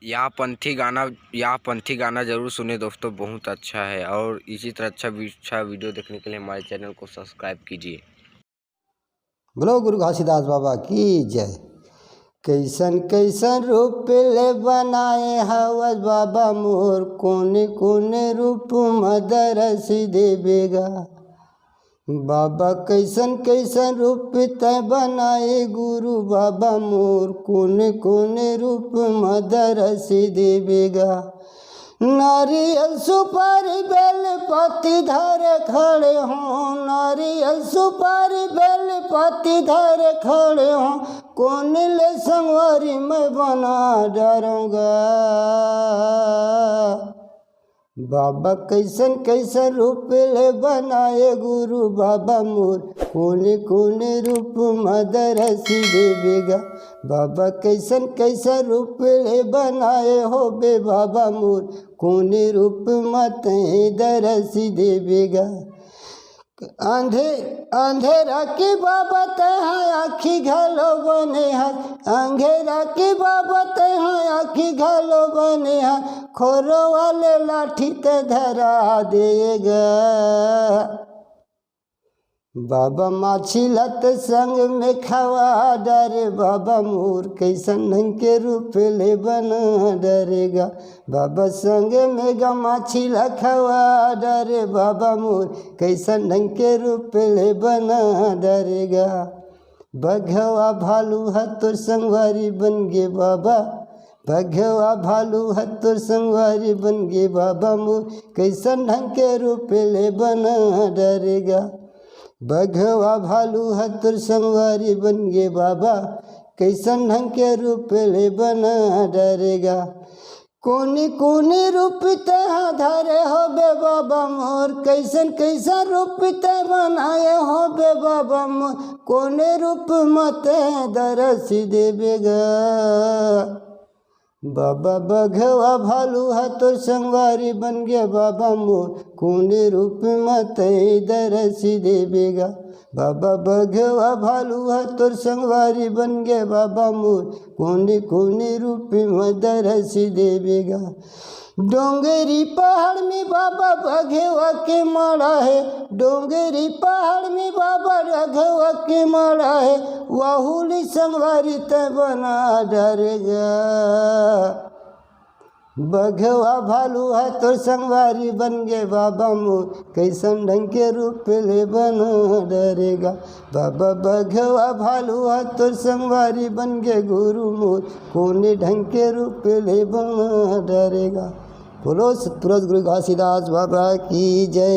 यह पंथी गाना जरूर सुने दोस्तों, बहुत अच्छा है। और इसी तरह अच्छा वीडियो देखने के लिए हमारे चैनल को सब्सक्राइब कीजिए। बोलो गुरु घासीदास बाबा की जय। कैसन कैसन रूप ले बनाए हवस बाबा मोर, कोने कोने रूप मदरस देवेगा। बाबा कैसन कैसन रूप तय बनाए गुरु बाबा मोर, कोने कोने रूप मदरस देवेगा। नारियल सुपारी बेल पत्ती धरे खड़े हों, नारियल सुपारी बेल पत्ती धरे खड़े हों, कौन ले संगवारी मैं बना डरूंगा। बाबा कैसन कैसन रूप ले बनाए गुरु बाबा मोर, कोने कोने रूप मदरस देवेगा। बाबा कैसन कैसन रूप ले बनाए हो बे बाबा मोर, कोने रूप मत दरस देवेगा। अंधेरा की बाबत है आखी घलो बने है, अंधेरा की बाबत है आखी घलो बने है, खोरो वाले लाठी ते धरा देगा। बाबा माछी लत संग में खवा डरे बाबा मोर, कैसन ढंग के रूप ले बना डरेगा। बाबा संग में गमाछी लखवा डरे बाबा मोर, कैसन ढंग के रूप ले बना डरेगा। बघवा भालू हतुर संगवारी बन गे बाबा, बघवा भालू हतुर संगवारी बन गे बाबा मोर, कैसन ढंग के रूप ले बना डरेगा। बघवा भालू हतुर संगवारी बन गे बाबा, कैसन ढंग के रूप ले बना डरेगा। कोनी कोनी रूप तह धरे हो बे बाबा मोर, कैसन कैसन रूप तह बनाए हो बे बाबा मोर, कोने रूप मत दरस देवेगा। बाबा बघवा भालू हतुर संगवारी बन गया बाबा मोर, कोने रूप मत दरस देवेगा। बाबा बघवा भालू हतुर संगवारी बन गया बाबा मोर, कोने कोने रूप मत दरस देवेगा। डोंगरी पहाड़ में बाबा बघवा के माड़ा है, डोंगरी पहाड़ में बाबा बघवा के माड़ा है, वाहुली संगवारी तय बना डरेगा। बघवा भालू है तो संगवारी बन गे बाबा मोर, कैसन ढंग के रूप ले बना डरेगा। बाबा बघवा भालू है तो संगवारी बन गे गुरु मोर, कोने ढंग के रूप ले बना डरेगा। बोलो सतपुरुष गुरु घासीदास बाबा की जय।